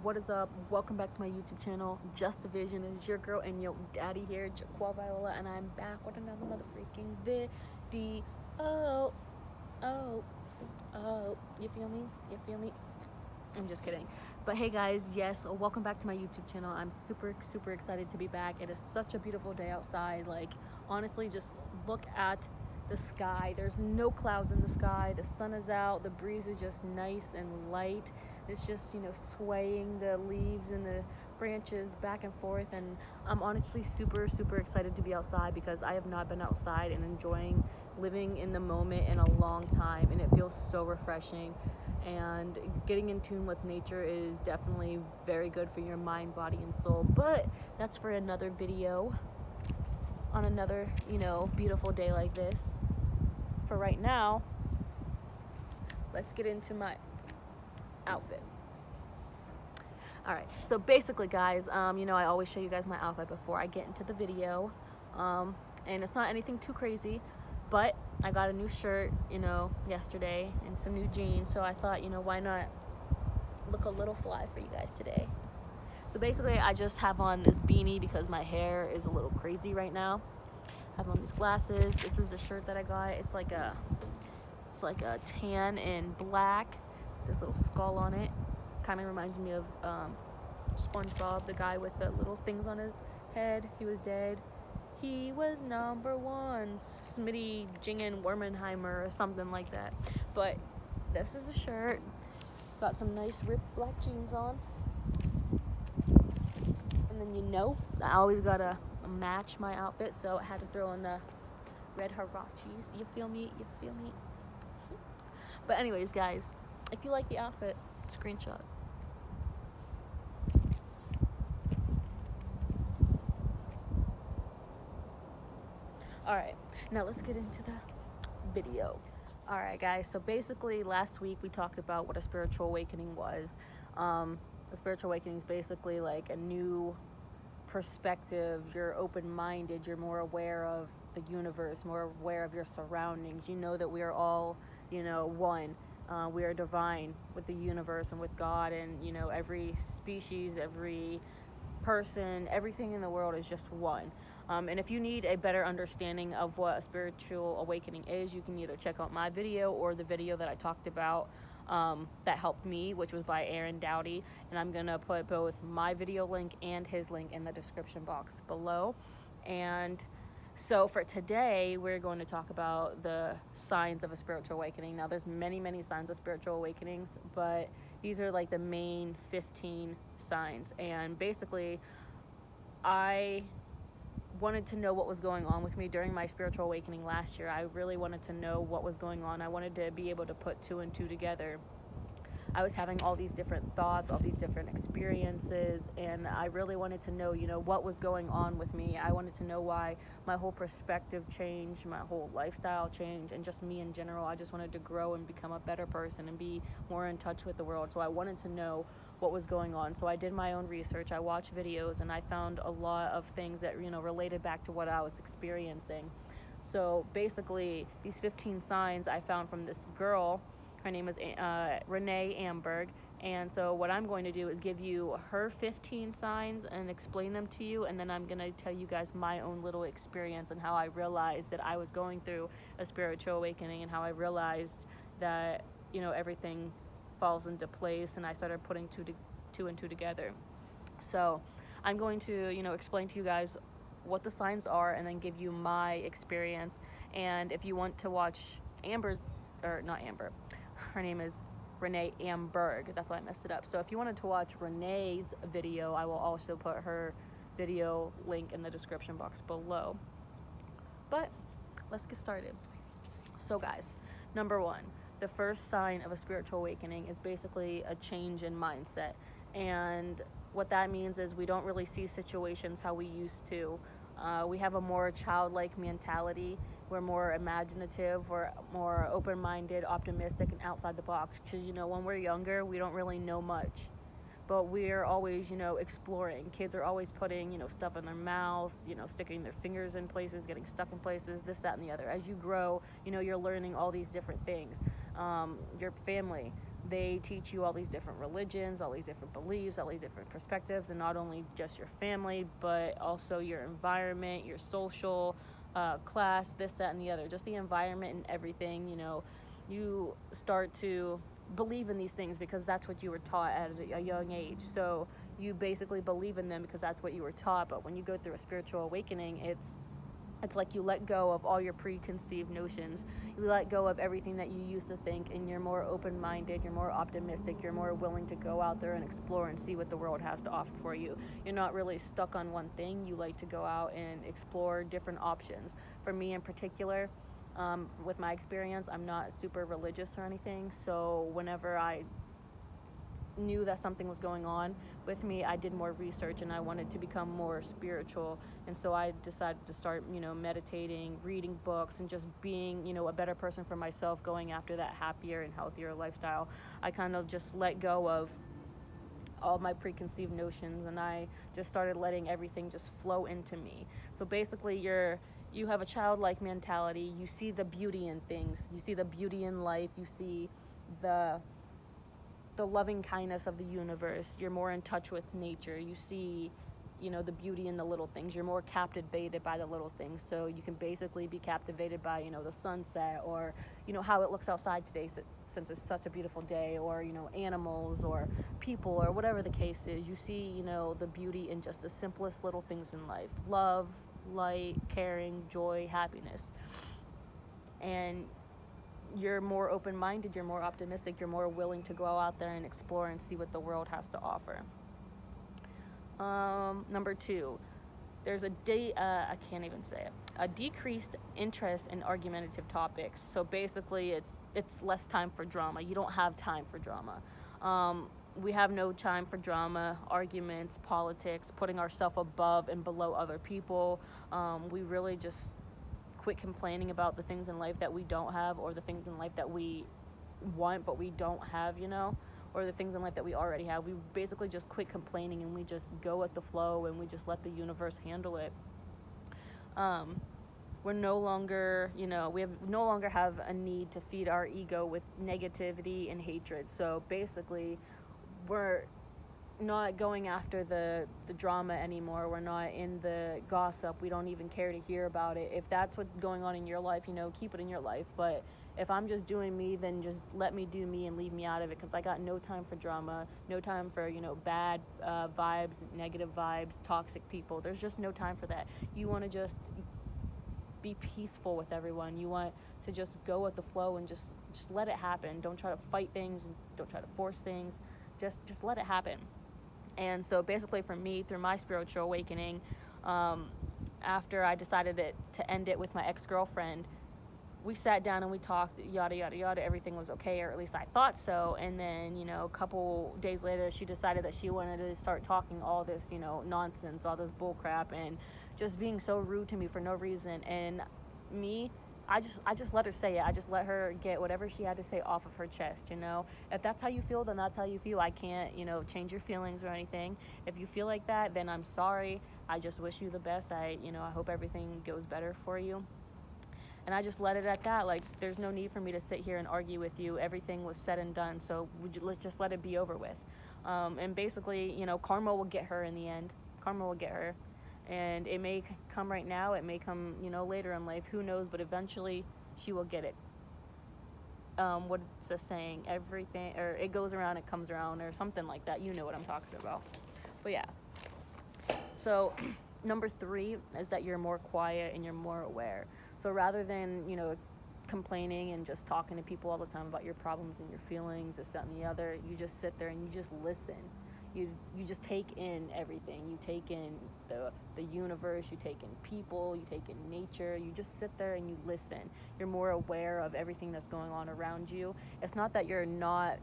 what is up? Welcome back to my YouTube channel, Just a Vision. It's your girl and your daddy here, Jaquan Viola, and I'm back with another motherfucking video. Oh, you feel me? You feel me? I'm just kidding. But hey guys, yes, welcome back to my YouTube channel. I'm super excited to be back. It is such a beautiful day outside. Like, honestly, just look at the sky. There's no clouds in the sky. The sun is out. The breeze is just nice and light. It's just, swaying the leaves and the branches back and forth. And I'm honestly super excited to be outside because I have not been outside and enjoying living in the moment in a long time. And it feels so refreshing. And getting in tune with nature is definitely very good for your mind, body, and soul. But that's for another video on another, beautiful day like this. For right now, let's get into my outfit. All right, so basically, guys, I always show you guys my outfit before I get into the video. And it's not anything too crazy, but I got a new shirt, yesterday, and some new jeans, so I thought, why not look a little fly for you guys today. So basically, I just have on this beanie because my hair is a little crazy right now. I have on these glasses. This is the shirt that I got. It's like a tan and black. This little skull on it. Kind of reminds me of SpongeBob, the guy with the little things on his head. He was dead. He was number one, Smitty Jingen Wormenheimer or something like that. But this is a shirt. Got some nice ripped black jeans on. And then I always gotta match my outfit, so I had to throw in the red harachis. You feel me? You feel me? But anyways, guys, if you like the outfit, screenshot. Alright, now let's get into the video. Alright guys, so basically last week we talked about what a spiritual awakening was. A spiritual awakening is basically like a new perspective. You're open-minded, you're more aware of the universe, more aware of your surroundings. You know that we are all, one. We are divine with the universe and with God, and every species, every person, everything in the world is just one. And if you need a better understanding of what a spiritual awakening is, you can either check out my video or the video that I talked about that helped me, which was by Aaron Doughty. And I'm gonna put both my video link and his link in the description box below. And so for today, we're going to talk about the signs of a spiritual awakening. Now, there's many signs of spiritual awakenings, but these are like the main 15 signs. And basically, I wanted to know what was going on with me during my spiritual awakening last year. I really wanted to know what was going on. I wanted to be able to put two and two together. I was having all these different thoughts, all these different experiences, and I really wanted to know, what was going on with me. I wanted to know why my whole perspective changed, my whole lifestyle changed, and just me in general. I just wanted to grow and become a better person and be more in touch with the world. So I wanted to know what was going on. So I did my own research. I watched videos, and I found a lot of things that, related back to what I was experiencing. So basically, these 15 signs I found from this girl. Her name is Renee Amberg. And so what I'm going to do is give you her 15 signs and explain them to you. And then I'm going to tell you guys my own little experience and how I realized that I was going through a spiritual awakening, and how I realized that, everything falls into place, and I started putting two and two together. So I'm going to, explain to you guys what the signs are and then give you my experience. And if you want to watch not Amber, her name is Renee Amberg. That's why I messed it up. So if you wanted to watch Renee's video, I will also put her video link in the description box below. But let's get started. So guys, number one, the first sign of a spiritual awakening is basically a change in mindset. And what that means is we don't really see situations how we used to. We have a more childlike mentality. We're more imaginative. We're more open-minded, optimistic, and outside the box. Because, when we're younger, we don't really know much. But we're always, exploring. Kids are always putting, stuff in their mouth, sticking their fingers in places, getting stuck in places, this, that, and the other. As you grow, you're learning all these different things. Your family, They teach you all these different religions, all these different beliefs, all these different perspectives, and not only just your family, but also your environment, your social class, this, that, and the other. Just the environment and everything, you start to believe in these things because that's what you were taught at a young age. So you basically believe in them because that's what you were taught. But when you go through a spiritual awakening, it's like you let go of all your preconceived notions. You let go of everything that you used to think, and you're more open-minded, you're more optimistic, you're more willing to go out there and explore and see what the world has to offer for you. You're not really stuck on one thing. You like to go out and explore different options. For me in particular, with my experience, I'm not super religious or anything, so whenever I knew that something was going on with me, I did more research and I wanted to become more spiritual. And so I decided to start, meditating, reading books, and just being, a better person for myself, going after that happier and healthier lifestyle. I kind of just let go of all my preconceived notions, and I just started letting everything just flow into me. So basically you have a childlike mentality. You see the beauty in things. You see the beauty in life. You see the loving kindness of the universe. You're more in touch with nature. You see, the beauty in the little things. You're more captivated by the little things. So you can basically be captivated by, the sunset, or, how it looks outside today since it's such a beautiful day, or, animals or people, or whatever the case is. You see, the beauty in just the simplest little things in life. Love, light, caring, joy, happiness. And you're more open-minded, you're more optimistic, you're more willing to go out there and explore and see what the world has to offer. Number 2, there's a decreased interest in argumentative topics. So basically it's less time for drama. You don't have time for drama. We have no time for drama, arguments, politics, putting ourselves above and below other people. We really just quit complaining about the things in life that we don't have, or the things in life that we want but we don't have, or the things in life that we already have. We basically just quit complaining, and we just go with the flow, and we just let the universe handle it. We're no longer, we no longer have a need to feed our ego with negativity and hatred. So basically, we're not going after the drama anymore. We're not in the gossip. We don't even care to hear about it. If that's what's going on in your life, keep it in your life. But if I'm just doing me, then just let me do me and leave me out of it, because I got no time for drama, no time for, bad vibes, negative vibes, toxic people. There's just no time for that. You want to just be peaceful with everyone. You want to just go with the flow and just let it happen. Don't try to fight things. Don't try to force things. Just let it happen. And so basically for me, through my spiritual awakening, after I decided to end it with my ex-girlfriend, we sat down and we talked, yada, yada, yada. Everything was okay, or at least I thought so. And then, a couple days later, she decided that she wanted to start talking all this, nonsense, all this bull crap, and just being so rude to me for no reason. And me, I just let her say it. I just let her get whatever she had to say off of her chest, If that's how you feel, then that's how you feel. I can't, change your feelings or anything. If you feel like that, then I'm sorry. I just wish you the best. I hope everything goes better for you. And I just let it at that. Like, there's no need for me to sit here and argue with you. Everything was said and done, so let's just let it be over with. And basically, karma will get her in the end. Karma will get her. And it may come right now, it may come, later in life, who knows, but eventually she will get it. What's the saying? Everything, or it goes around, it comes around, or something like that. You know what I'm talking about. But yeah. So, number 3 is that you're more quiet and you're more aware. So rather than, complaining and just talking to people all the time about your problems and your feelings, this, that, and the other, you just sit there and you just listen. You just take in everything. You take in the universe, you take in people, you take in nature. You just sit there and you listen. You're more aware of everything that's going on around you. It's not that you're not,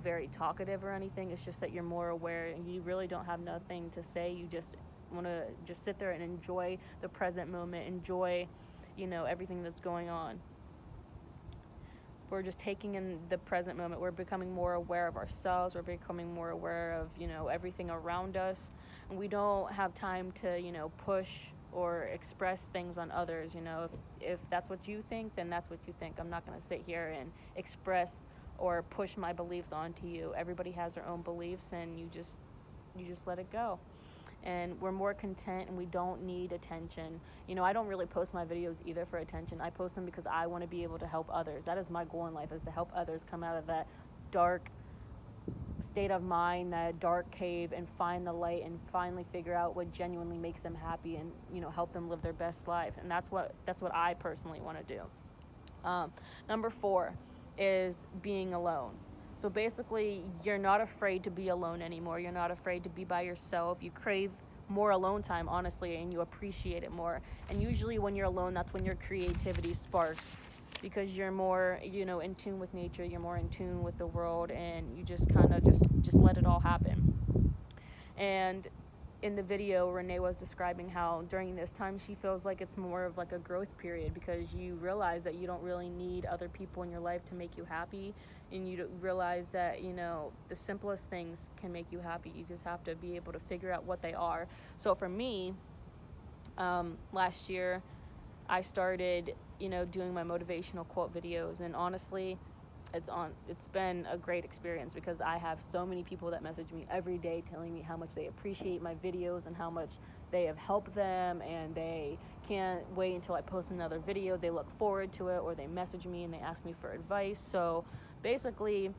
very talkative or anything. It's just that you're more aware and you really don't have nothing to say. You just want to just sit there and enjoy the present moment, enjoy, everything that's going on. We're just taking in the present moment. We're becoming more aware of ourselves. We're becoming more aware of, everything around us. And we don't have time to, push or express things on others. If that's what you think, then that's what you think. I'm not going to sit here and express or push my beliefs onto you. Everybody has their own beliefs, and you just let it go. And we're more content, and we don't need attention. I don't really post my videos either for attention. I post them because I want to be able to help others. That is my goal in life, is to help others come out of that dark state of mind, that dark cave, and find the light and finally figure out what genuinely makes them happy, and help them live their best life. And that's what I personally want to do. Number 4 is being alone. So basically, you're not afraid to be alone anymore. You're not afraid to be by yourself. You crave more alone time, honestly, and you appreciate it more. And usually when you're alone, that's when your creativity sparks, because you're more, in tune with nature. You're more in tune with the world, and you just kind of just let it all happen. And in the video, Renee was describing how during this time she feels like it's more of like a growth period, because you realize that you don't really need other people in your life to make you happy, and you realize that the simplest things can make you happy. You just have to be able to figure out what they are. So for me, last year I started doing my motivational quote videos, and honestly, it's been a great experience, because I have so many people that message me every day telling me how much they appreciate my videos and how much they have helped them, and they can't wait until I post another video. They look forward to it, or they message me and they ask me for advice. So basically,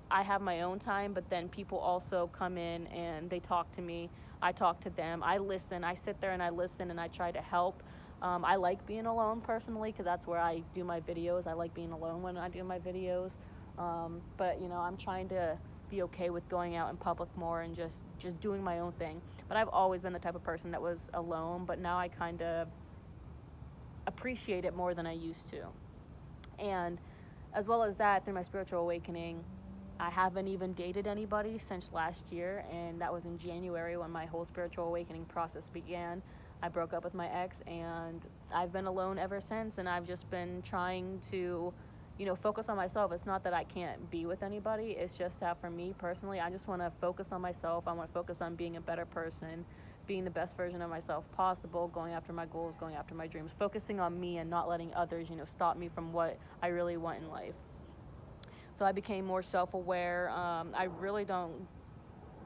I have my own time, but then people also come in and they talk to me. I talk to them. I listen. I sit there and I listen, and I try to help. I like being alone personally, because that's where I do my videos. I like being alone when I do my videos. But I'm trying to be okay with going out in public more and just doing my own thing. But I've always been the type of person that was alone, but now I kind of appreciate it more than I used to. And as well as that, through my spiritual awakening, I haven't even dated anybody since last year, and that was in January when my whole spiritual awakening process began. I broke up with my ex, and I've been alone ever since, and I've just been trying to, focus on myself. It's not that I can't be with anybody. It's just that for me personally, I just want to focus on myself. I want to focus on being a better person, being the best version of myself possible, going after my goals, going after my dreams, focusing on me and not letting others, stop me from what I really want in life. So I became more self-aware. I really don't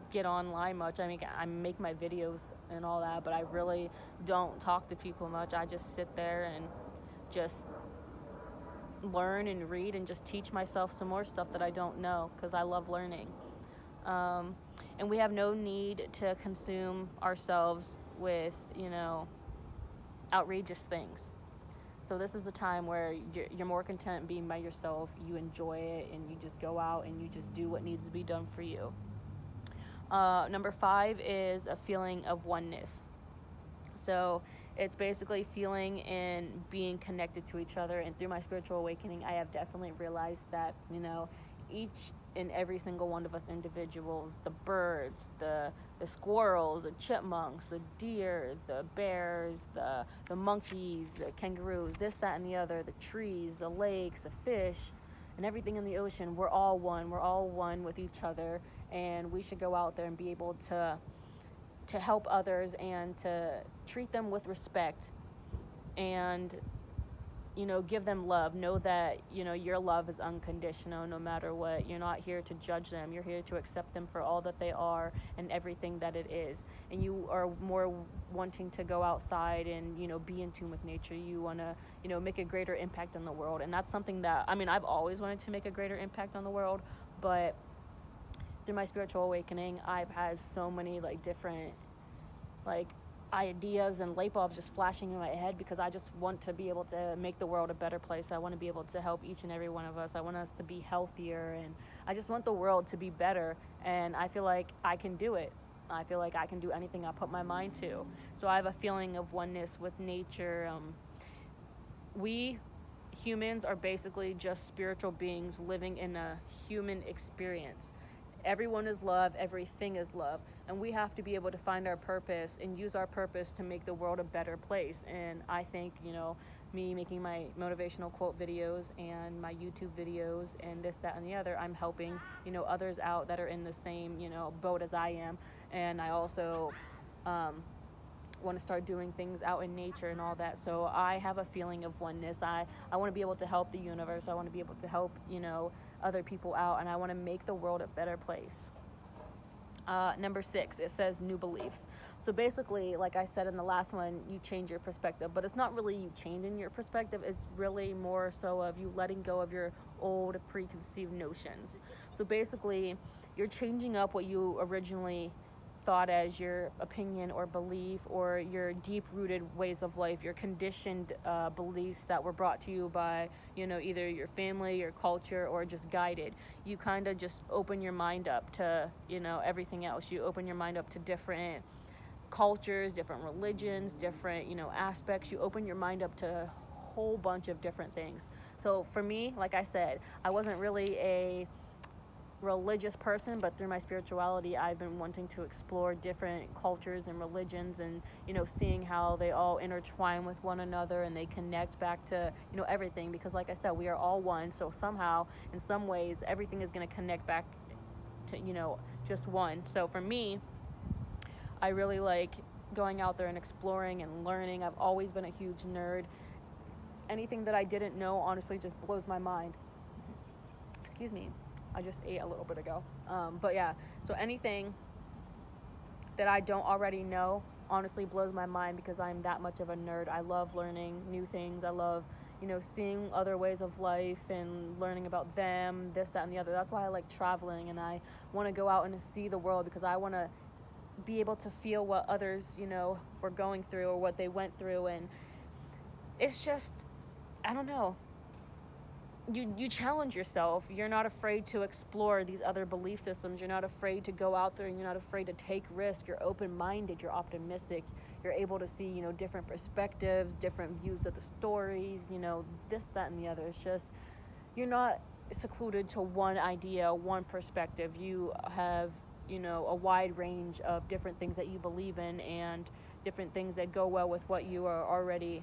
get online much. I make my videos and all that, but I really don't talk to people much. I just sit there and just learn and read and just teach myself some more stuff that I don't know, because I love learning. And we have no need to consume ourselves with outrageous things. So this is a time where you're more content being by yourself. You enjoy it, and you just go out and you just do what needs to be done for you. Number 5 is a feeling of oneness. So it's basically feeling and being connected to each other. And through my spiritual awakening, I have definitely realized that, each and every single one of us individuals, the birds, the squirrels, the chipmunks, the deer, the bears, the monkeys, the kangaroos, this, that, and the other, the trees, the lakes, the fish, and everything in the ocean, we're all one. We're all one with each other, and we should go out there and be able to help others and to treat them with respect, and give them love. Know that your love is unconditional no matter what. You're not here to judge them. You're here to accept them for all that they are and everything that it is. And you are more wanting to go outside and be in tune with nature. You want to make a greater impact on the world. And that's something that I've always wanted to make a greater impact on the world, but through my spiritual awakening, I've had so many different ideas and light bulbs just flashing in my head, because I just want to be able to make the world a better place. I want to be able to help each and every one of us. I want us to be healthier, and I just want the world to be better, and I feel like I can do it. I feel like I can do anything I put my mind to. So I have a feeling of oneness with nature. We humans are basically just spiritual beings living in a human experience. Everyone is love, everything is love, and we have to be able to find our purpose and use our purpose to make the world a better place. And I think, me making my motivational quote videos and my YouTube videos and this, that, and the other, I'm helping, others out that are in the same, boat as I am. And I also want to start doing things out in nature and all that. So I have a feeling of oneness. I want to be able to help the universe. I want to be able to help, other people out, and I want to make the world a better place. Number 6, it says new beliefs. So basically, like I said in the last one, you change your perspective, but it's not really you changing your perspective. It's really more so of you letting go of your old preconceived notions. So basically, you're changing up what you originally thought as your opinion or belief, or your deep-rooted ways of life, your conditioned beliefs that were brought to you by, either your family, your culture, or just guided. You kind of just open your mind up to, everything else. You open your mind up to different cultures, different religions, different, aspects. You open your mind up to a whole bunch of different things. So for me, like I said, I wasn't really a religious person, but through my spirituality, I've been wanting to explore different cultures and religions, and seeing how they all intertwine with one another, and they connect back to everything, because like I said, we are all one. So somehow, in some ways, everything is going to connect back to just one. So for me, I really like going out there and exploring and learning. I've always been a huge nerd. Anything that I didn't know honestly just blows my mind. Excuse me, I just ate a little bit ago. But yeah, so anything that I don't already know honestly blows my mind, because I'm that much of a nerd. I love learning new things. I love, seeing other ways of life and learning about them, this, that, and the other. That's why I like traveling, and I want to go out and see the world, because I want to be able to feel what others, were going through, or what they went through. And it's just, I don't know. You challenge yourself. You're not afraid to explore these other belief systems. You're not afraid to go out there, and you're not afraid to take risks. You're open-minded. You're optimistic. You're able to see, different perspectives, different views of the stories, this, that, and the other. It's just, you're not secluded to one idea, one perspective. You have, a wide range of different things that you believe in, and different things that go well with what you are already,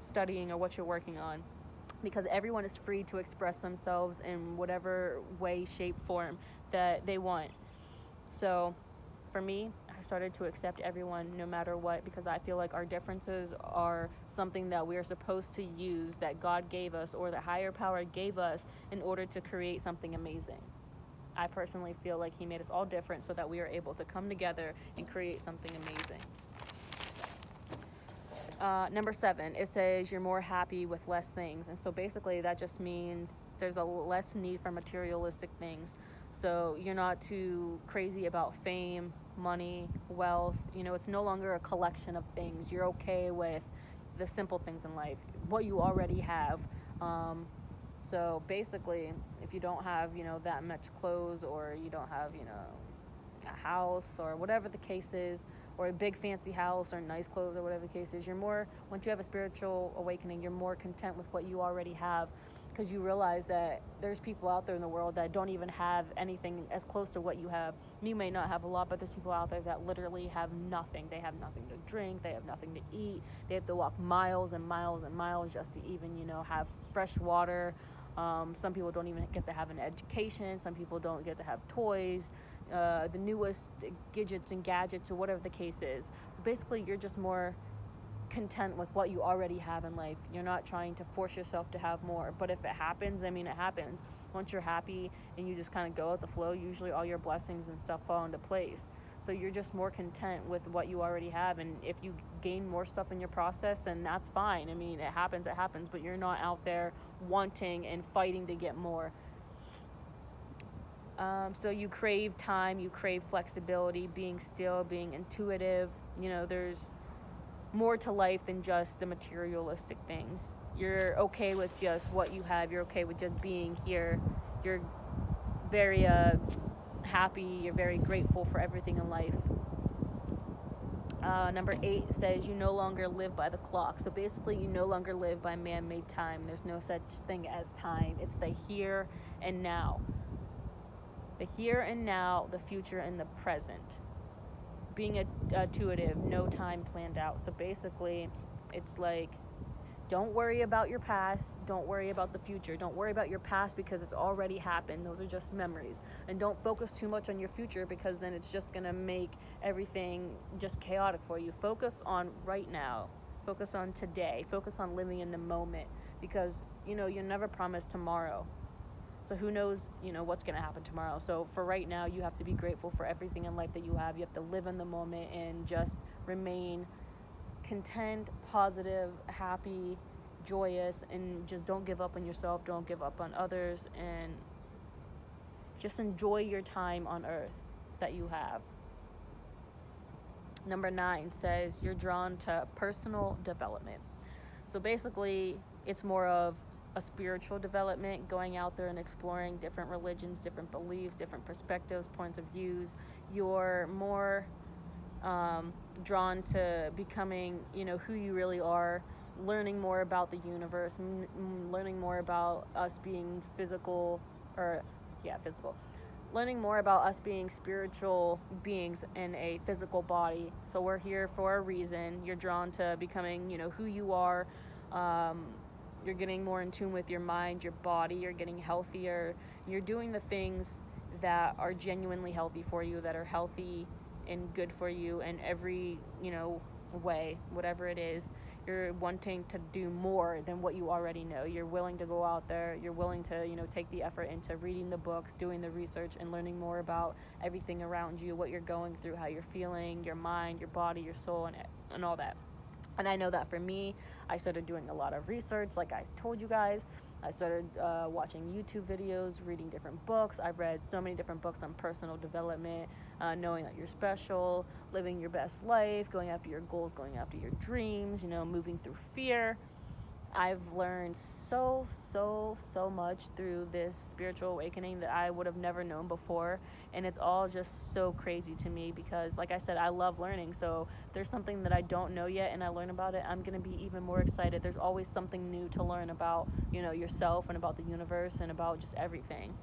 studying, or what you're working on. Because everyone is free to express themselves in whatever way, shape, form that they want. So for me, I started to accept everyone no matter what, because I feel like our differences are something that we are supposed to use, that God gave us, or that higher power gave us, in order to create something amazing. I personally feel like he made us all different so that we are able to come together and create something amazing. Number 7, it says you're more happy with less things. And so basically that just means there's a less need for materialistic things. So you're not too crazy about fame, money, wealth. It's no longer a collection of things. You're okay with the simple things in life, what you already have. So basically, if you don't have, that much clothes, or you don't have, a house, or whatever the case is, or a big fancy house, or nice clothes, or whatever the case is, once you have a spiritual awakening, you're more content with what you already have, because you realize that there's people out there in the world that don't even have anything as close to what you have. You may not have a lot, but there's people out there that literally have nothing. They have nothing to drink, they have nothing to eat, they have to walk miles and miles and miles just to even, have fresh water. Some people don't even get to have an education. Some people don't get to have toys, the newest gadgets and gadgets, or whatever the case is. So basically, you're just more content with what you already have in life. You're not trying to force yourself to have more. But if it happens, it happens. Once you're happy and you just kind of go with the flow, usually all your blessings and stuff fall into place. So you're just more content with what you already have. And if you gain more stuff in your process, then that's fine. It happens, but you're not out there wanting and fighting to get more. So you crave time, you crave flexibility, being still, being intuitive. There's more to life than just the materialistic things. You're okay with just what you have. You're okay with just being here. You're very happy. You're very grateful for everything in life. Number 8 says you no longer live by the clock. So basically, you no longer live by man-made time. There's no such thing as time. It's the here and now. The here and now, the future and the present. Being intuitive, no time planned out. So basically, it's like Don't worry about your past. Don't worry about the future. Don't worry about your past because it's already happened. Those are just memories. And don't focus too much on your future because then it's just going to make everything just chaotic for you. Focus on right now. Focus on today. Focus on living in the moment because, you're never promised tomorrow. So who knows, what's going to happen tomorrow. So for right now, you have to be grateful for everything in life that you have. You have to live in the moment and just remain content, positive, happy, joyous, and just don't give up on yourself, don't give up on others, and just enjoy your time on earth that you have. Number 9 says you're drawn to personal development. So basically, it's more of a spiritual development, going out there and exploring different religions, different beliefs, different perspectives, points of views. You're more drawn to becoming, who you really are, learning more about the universe, learning more about us being physical, learning more about us being spiritual beings in a physical body. So we're here for a reason. You're drawn to becoming, who you are. You're getting more in tune with your mind, your body. You're getting healthier. You're doing the things that are genuinely healthy for you, that are healthy and good for you in every, way, whatever it is. You're wanting to do more than what you already know. You're willing to go out there. You're willing to, take the effort into reading the books, doing the research, and learning more about everything around you, what you're going through, how you're feeling, your mind, your body, your soul, and all that. And I know that for me, I started doing a lot of research, like I told you guys. I started watching YouTube videos, reading different books. I've read so many different books on personal development, knowing that you're special, living your best life, going after your goals, going after your dreams, moving through fear. I've learned so much through this spiritual awakening that I would have never known before. And it's all just so crazy to me because, like I said, I love learning. So if there's something that I don't know yet and I learn about it, I'm going to be even more excited. There's always something new to learn about, yourself and about the universe and about just everything.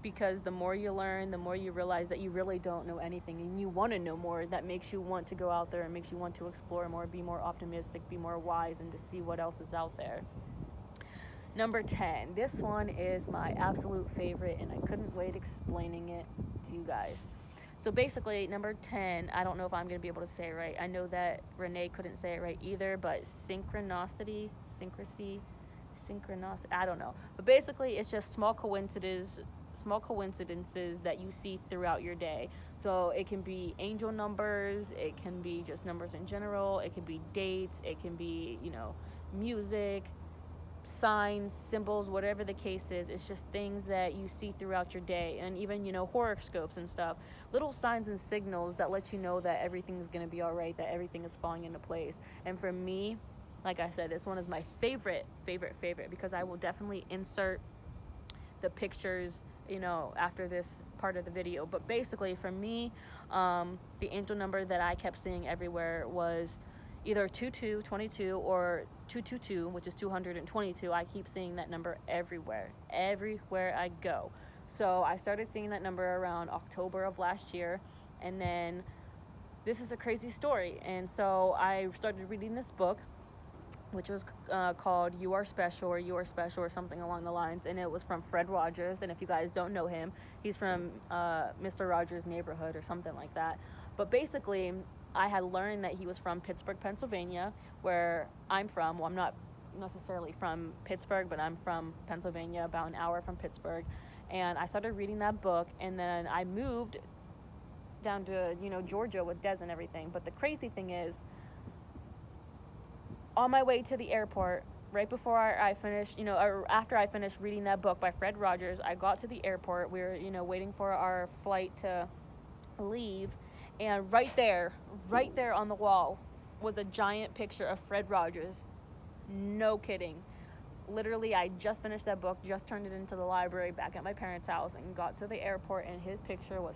Because the more you learn, the more you realize that you really don't know anything and you want to know more. That makes you want to go out there and makes you want to explore more, be more optimistic, be more wise, and to see what else is out there. Number 10. This one is my absolute favorite, and I couldn't wait explaining it to you guys. So basically, number 10, I don't know if I'm going to be able to say it right. I know that Renee couldn't say it right either, but synchronicity, I don't know. But basically, it's just small coincidences that you see throughout your day. So it can be angel numbers, it can be just numbers in general, it can be dates, it can be, music, signs, symbols, whatever the case is. It's just things that you see throughout your day, and even, horoscopes and stuff. Little signs and signals that let you know that everything's going to be all right, that everything is falling into place. And for me, like I said, this one is my favorite because I will definitely insert the pictures, after this part of the video. But basically, for me, the angel number that I kept seeing everywhere was either 2222 or 222, which is 222. I keep seeing that number everywhere I go. So I started seeing that number around October of last year, and then this is a crazy story. And so I started reading this book, which was called You Are Special or something along the lines, and it was from Fred Rogers. And if you guys don't know him, he's from Mr. Rogers' Neighborhood or something like that. But basically, I had learned that he was from Pittsburgh, Pennsylvania, where I'm from. Well, I'm not necessarily from Pittsburgh, but I'm from Pennsylvania, about an hour from Pittsburgh. And I started reading that book, and then I moved down to, Georgia with Des and everything. But the crazy thing is, on my way to the airport, right before I finished, or after I finished reading that book by Fred Rogers, I got to the airport. We were, waiting for our flight to leave. And right there on the wall was a giant picture of Fred Rogers. No kidding. Literally, I just finished that book, just turned it into the library back at my parents' house, and got to the airport, and his picture was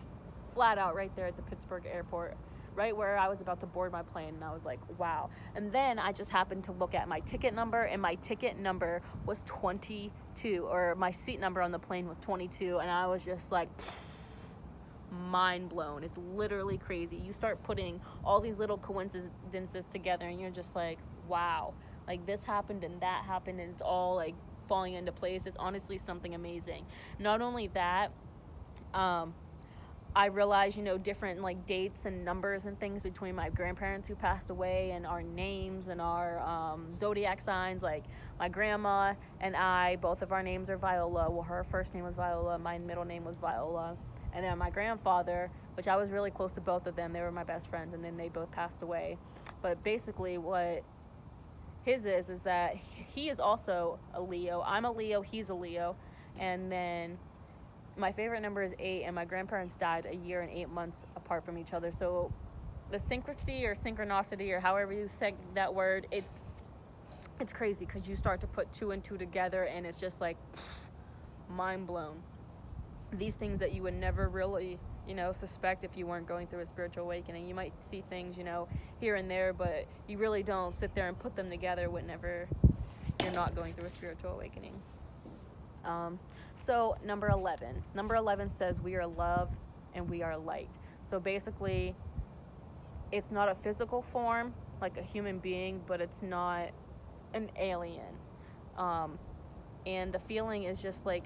flat out right there at the Pittsburgh airport, right where I was about to board my plane. And I was like, wow. And then I just happened to look at my ticket number, and my ticket number was 22, or my seat number on the plane was 22, and I was just like, mind blown. It's literally crazy. You start putting all these little coincidences together, and you're just like, wow, like this happened and that happened, and it's all like falling into place. It's honestly something amazing. Not only that, I realized, different like dates and numbers and things between my grandparents who passed away, and our names and our zodiac signs. Like my grandma and I, both of our names are Viola. Well, her first name was Viola, my middle name was Viola. And then my grandfather, which I was really close to both of them, they were my best friends, and then they both passed away. But basically, what his is that he is also a Leo. I'm a Leo, he's a Leo. And then my favorite number is 8, and my grandparents died a year and 8 months apart from each other. So the syncrasy or synchronicity, or however you say that word, it's crazy, because you start to put 2 and 2 together, and it's just like mind blown. These things that you would never really suspect if you weren't going through a spiritual awakening. You might see things here and there, but you really don't sit there and put them together whenever you're not going through a spiritual awakening. So number 11 says we are love and we are light. So basically, it's not a physical form like a human being, but it's not an alien. And the feeling is just like,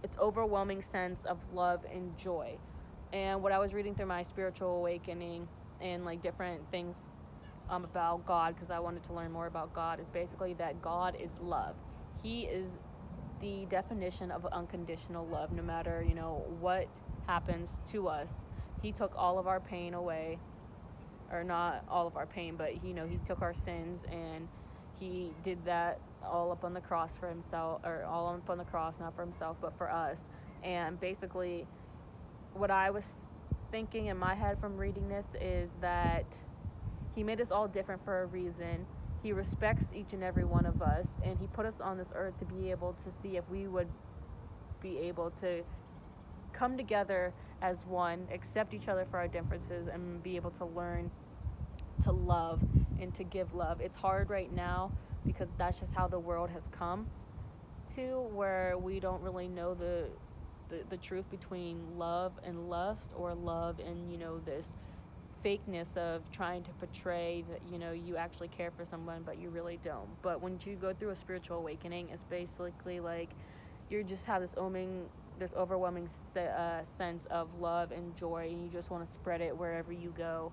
it's overwhelming sense of love and joy. And what I was reading through my spiritual awakening and like different things about God, because I wanted to learn more about God, is basically that God is love. He is the definition of unconditional love. No matter what happens to us, he took all of our pain away, or not all of our pain, but he took our sins, and he did that all up on the cross for himself, or all up on the cross, not for himself but for us. And basically, what I was thinking in my head from reading this is that he made us all different for a reason. He respects each and every one of us, and he put us on this earth to be able to see if we would be able to come together as one, accept each other for our differences, and be able to learn to love and to give love. It's hard right now, because that's just how the world has come to, where we don't really know the truth between love and lust, or love and this fakeness of trying to portray that you actually care for someone, but you really don't. But when you go through a spiritual awakening, it's basically like you just have this overwhelming sense of love and joy, and you just want to spread it wherever you go.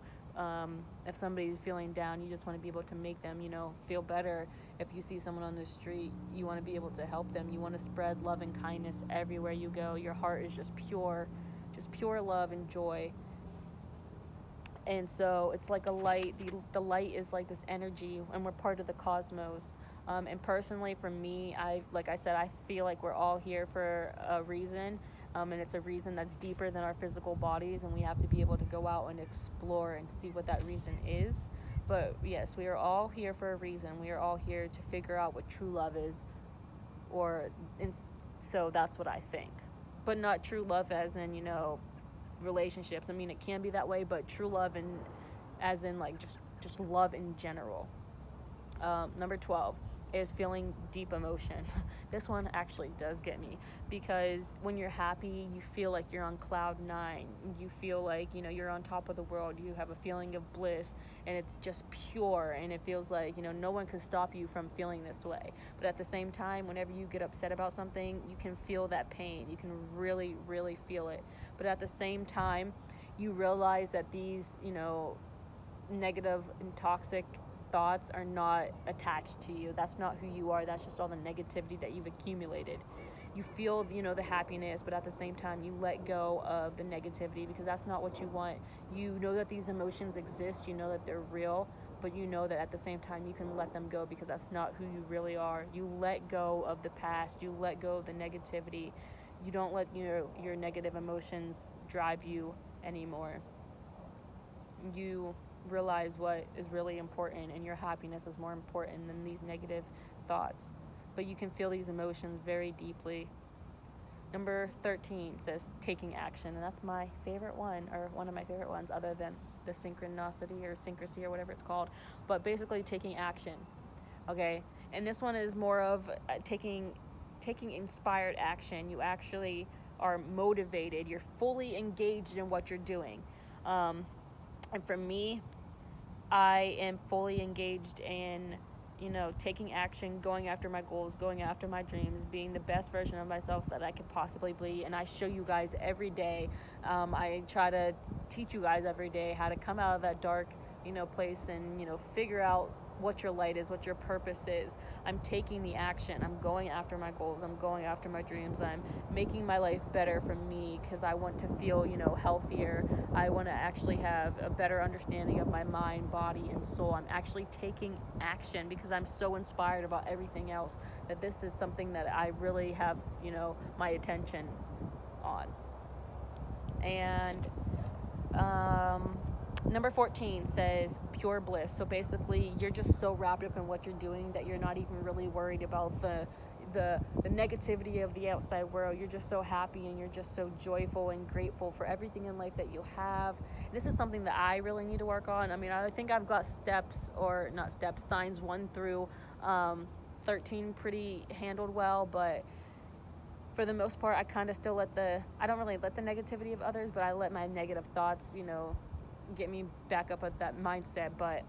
If somebody's feeling down, you just want to be able to make them feel better. If you see someone on the street, you want to be able to help them. You want to spread love and kindness everywhere you go. Your heart is just pure love and joy. And so it's like a light. The light is like this energy, and we're part of the cosmos. And personally, for me, like I said, I feel like we're all here for a reason. And it's a reason that's deeper than our physical bodies, and we have to be able to go out and explore and see what that reason is. But yes, we are all here for a reason. We are all here to figure out what true love is, so that's what I think. But not true love as in relationships. I mean, it can be that way, but true love as in like just love in general. Number 12 is feeling deep emotion. This one actually does get me, because when you're happy, you feel like you're on cloud 9. You feel like you're on top of the world. You have a feeling of bliss, and it's just pure, and it feels like no one can stop you from feeling this way. But at the same time, whenever you get upset about something, you can feel that pain. You can really, really feel it. But at the same time, you realize that these negative and toxic thoughts are not attached to you. That's not who you are. That's just all the negativity that you've accumulated. You feel the happiness, but at the same time you let go of the negativity, because that's not what you want. You know that these emotions exist, you know that they're real, but you know that at the same time you can let them go, because that's not who you really are. You let go of the past. You let go of the negativity. You don't let your negative emotions drive you anymore. You realize what is really important, and your happiness is more important than these negative thoughts. But you can feel these emotions very deeply. Number 13 says taking action, and that's my favorite one, or one of my favorite ones, other than the synchronicity or syncrasy or whatever it's called. But basically taking action. Okay, and this one is more of taking inspired action. You actually are motivated. You're fully engaged in what you're doing. And for me, I am fully engaged in taking action, going after my goals, going after my dreams, being the best version of myself that I could possibly be. And I show you guys every day. I try to teach you guys every day how to come out of that dark, place and, figure out what your light is, what your purpose is. I'm taking the action. I'm going after my goals. I'm going after my dreams. I'm making my life better for me because I want to feel, healthier. I want to actually have a better understanding of my mind, body, and soul. I'm actually taking action because I'm so inspired about everything else that this is something that I really have, my attention on. And number 14 says pure bliss. So basically, you're just so wrapped up in what you're doing that you're not even really worried about the negativity of the outside world. You're just so happy and you're just so joyful and grateful for everything in life that you have. This is something that I really need to work on. I mean, I think I've got signs 1 through 13 pretty handled well, but for the most part, I kind of still I don't really let the negativity of others, but I let my negative thoughts, get me back up at that mindset. But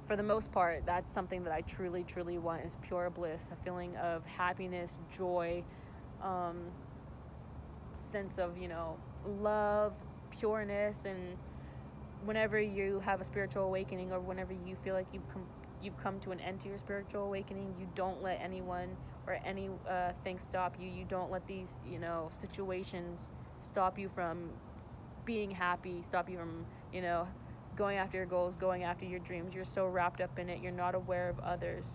for the most part, that's something that I truly, truly want, is pure bliss, a feeling of happiness, joy, sense of, love, pureness. And whenever you have a spiritual awakening, or whenever you feel like you've come to an end to your spiritual awakening, you don't let anyone or anything stop you. You don't let these, situations stop you from being happy, stop you from, going after your goals, going after your dreams. You're so wrapped up in it. You're not aware of others.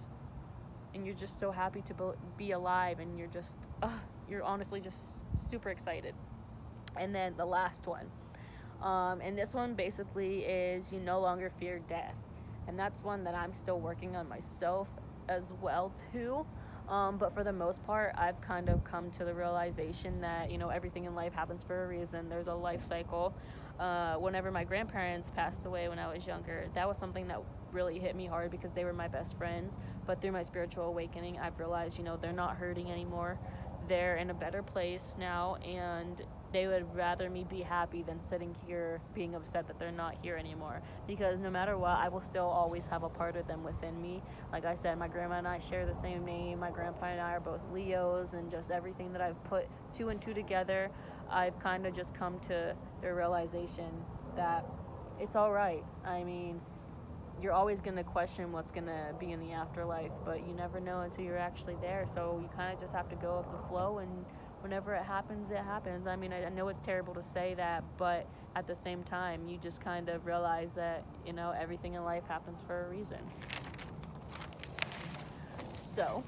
And you're just so happy to be alive. And you're honestly just super excited. And then the last one. And this one basically is you no longer fear death. And that's one that I'm still working on myself as well too. But for the most part, I've kind of come to the realization that, everything in life happens for a reason. There's a life cycle. Whenever my grandparents passed away when I was younger, that was something that really hit me hard because they were my best friends. But through my spiritual awakening, I've realized, they're not hurting anymore. They're in a better place now, and they would rather me be happy than sitting here being upset that they're not here anymore. Because no matter what, I will still always have a part of them within me. Like I said, my grandma and I share the same name. My grandpa and I are both Leos, and just everything that I've put 2 and 2 together, I've kind of just come to the realization that it's all right. I mean, you're always going to question what's going to be in the afterlife, but you never know until you're actually there. So you kind of just have to go with the flow, and whenever it happens, it happens. I mean, I know it's terrible to say that, but at the same time, you just kind of realize that, everything in life happens for a reason. So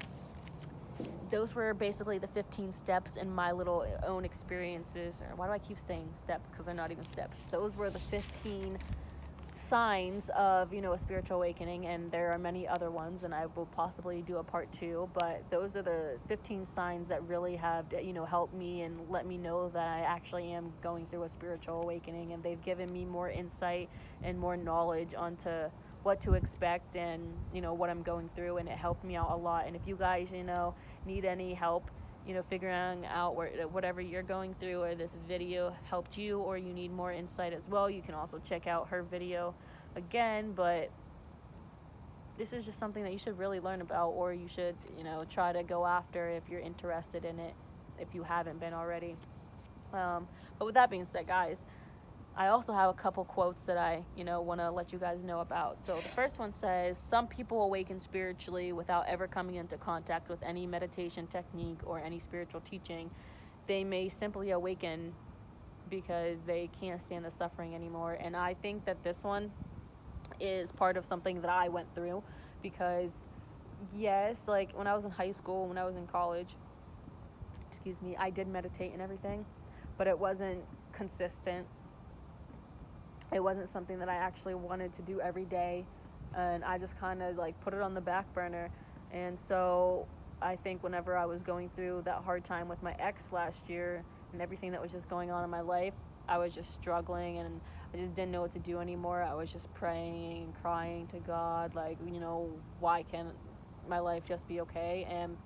those were basically the 15 steps in my little own experiences. Or why do I keep saying steps? Because they're not even steps. Those were the 15 signs of, a spiritual awakening, and there are many other ones, and I will possibly do a part 2, but those are the 15 signs that really have, helped me and let me know that I actually am going through a spiritual awakening, and they've given me more insight and more knowledge onto what to expect and, what I'm going through, and it helped me out a lot. And if you guys, need any help, figuring out whatever you're going through, or this video helped you, or you need more insight as well, you can also check out her video again. But this is just something that you should really learn about, or you should, try to go after if you're interested in it, if you haven't been already. But with that being said, guys, I also have a couple quotes that I, want to let you guys know about. So the first one says, some people awaken spiritually without ever coming into contact with any meditation technique or any spiritual teaching. They may simply awaken because they can't stand the suffering anymore. And I think that this one is part of something that I went through, because yes, like when I was in high school, when I was in college, I did meditate and everything, but it wasn't consistent. It wasn't something that I actually wanted to do every day, and I just kind of put it on the back burner. And so I think whenever I was going through that hard time with my ex last year and everything that was just going on in my life, I was just struggling, and I just didn't know what to do anymore. I was just praying and crying to God, why can't my life just be okay? And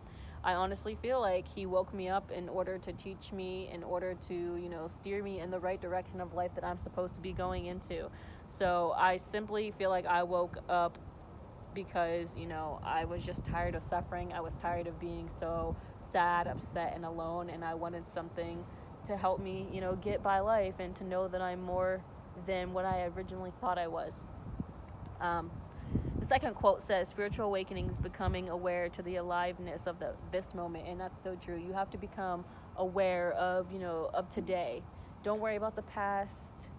I honestly feel like he woke me up in order to teach me, in order to, steer me in the right direction of life that I'm supposed to be going into. So I simply feel like I woke up because, you know, I was just tired of suffering. I was tired of being so sad, upset, and alone, and I wanted something to help me, you know, get by life and to know that I'm more than what I originally thought I was. The second quote says, spiritual awakening is becoming aware to the aliveness of this moment. And that's so true. You have to become aware of, you know, of today. Don't worry about the past.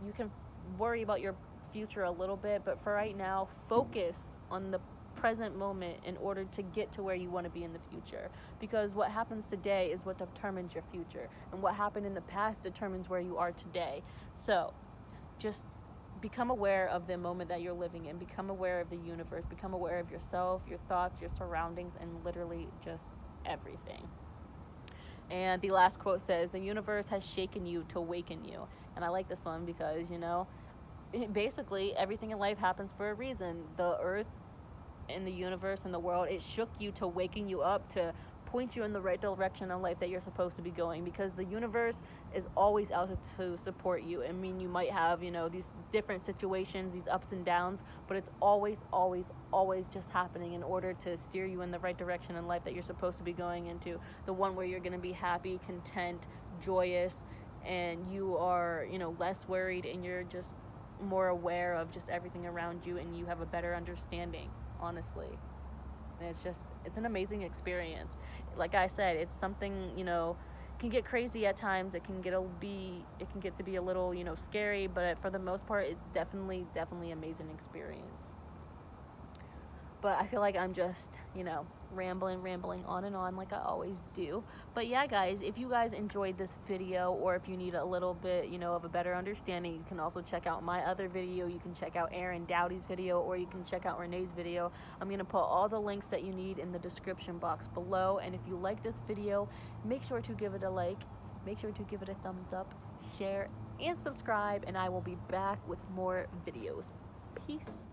You can worry about your future a little bit, but for right now, focus on the present moment in order to get to where you want to be in the future, because what happens today is what determines your future, and what happened in the past determines where you are today. So just become aware of the moment that you're living in, become aware of the universe, become aware of yourself, your thoughts, your surroundings, and literally just everything. And the last quote says, the universe has shaken you to awaken you. And I like this one because, you know, basically everything in life happens for a reason. The earth and the universe and the world, it shook you to waken you up, to point you in the right direction in life that you're supposed to be going, because the universe is always out to support you. I mean, you might have, you know, these different situations, these ups and downs, but it's always just happening in order to steer you in the right direction in life that you're supposed to be going into, the one where you're going to be happy, content, joyous, and you are, you know, less worried, and you're just more aware of just everything around you, and you have a better understanding, honestly. And it's an amazing experience. Like I said, it's something, you know, can get crazy at times. It can get to be a little, you know, scary, but for the most part, it's definitely amazing experience. But I feel like I'm just, you know, rambling on and on like I always do. But yeah, guys, if you guys enjoyed this video, or if you need a little bit, you know, of a better understanding, you can also check out my other video. You can check out Aaron Doughty's video, or you can check out Renee's video. I'm going to put all the links that you need in the description box below. And if you like this video, make sure to give it a like, make sure to give it a thumbs up, share, and subscribe, and I will be back with more videos. Peace.